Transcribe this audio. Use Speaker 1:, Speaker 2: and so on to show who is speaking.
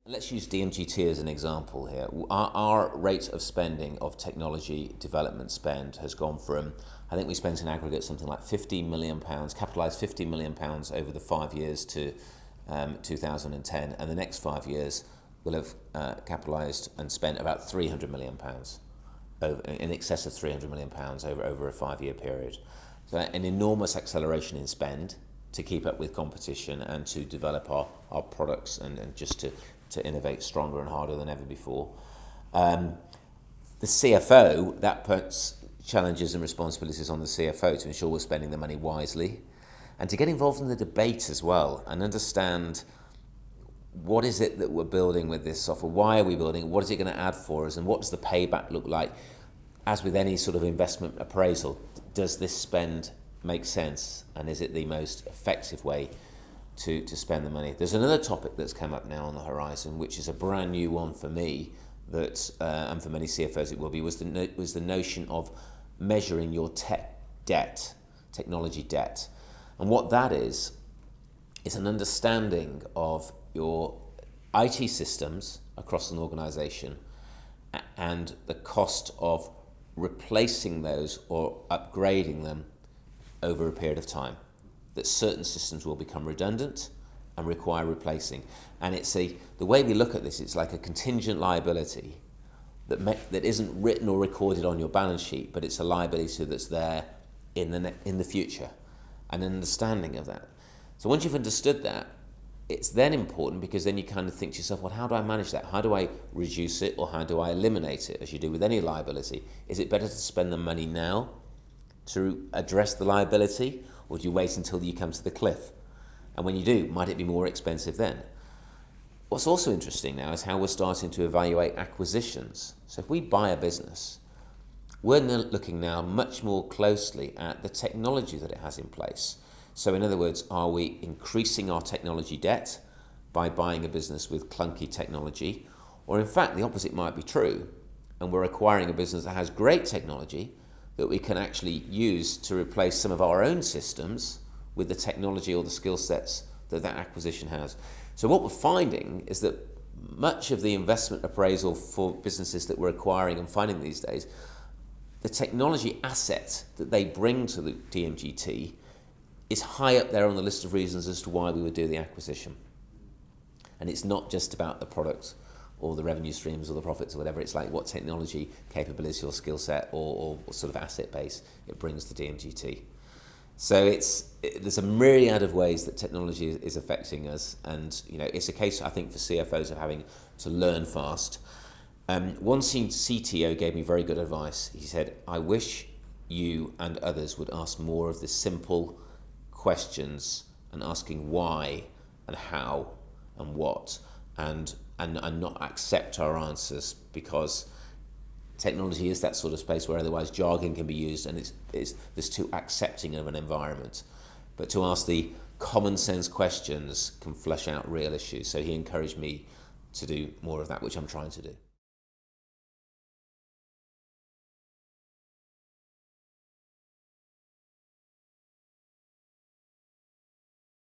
Speaker 1: Let's use DMGT as an example here. Our rate of spending of technology development spend has gone from, I think we spent in aggregate something like £50 million, capitalised £50 million over the 5 years to 2010, and the next 5 years we'll have capitalised and spent about £300 million, in excess of £300 million over a 5-year period. So an enormous acceleration in spend to keep up with competition and to develop our products and just to innovate stronger and harder than ever before. The CFO, that puts challenges and responsibilities on the CFO to ensure we're spending the money wisely and to get involved in the debate as well and understand what is it that we're building with this software, why are we building it, what is it going to add for us, and what does the payback look like. As with any sort of investment appraisal, does this spend make sense, and is it the most effective way to spend the money? There's another topic that's come up now on the horizon, which is a brand new one for me, that and for many CFOs it will be, was the notion of measuring your technology debt. And what that is an understanding of your IT systems across an organization and the cost of replacing those or upgrading them over a period of time. That certain systems will become redundant and require replacing. And the way we look at this, it's like a contingent liability that isn't written or recorded on your balance sheet, but it's a liability that's there in the future, and an understanding of that. So once you've understood that, it's then important, because then you kind of think to yourself, well, how do I manage that? How do I reduce it, or how do I eliminate it, as you do with any liability? Is it better to spend the money now to address the liability, or do you wait until you come to the cliff? And when you do, might it be more expensive then? What's also interesting now is how we're starting to evaluate acquisitions. So if we buy a business, we're looking now much more closely at the technology that it has in place. So in other words, are we increasing our technology debt by buying a business with clunky technology? Or in fact, the opposite might be true, and we're acquiring a business that has great technology that we can actually use to replace some of our own systems with the technology or the skill sets that acquisition has. So what we're finding is that much of the investment appraisal for businesses that we're acquiring and finding these days, the technology asset that they bring to the DMGT is high up there on the list of reasons as to why we would do the acquisition. And it's not just about the product or the revenue streams or the profits or whatever. It's like what technology capability or skill set or sort of asset base it brings to DMGT. So there's a myriad of ways that technology is affecting us, and it's a case, I think, for CFOs of having to learn fast. One CTO gave me very good advice. He said, I wish you and others would ask more of the simple questions, and asking why and how and what, and not accept our answers, because technology is that sort of space where otherwise jargon can be used, and there's too accepting of an environment. But to ask the common sense questions can flesh out real issues. So he encouraged me to do more of that, which I'm trying to do.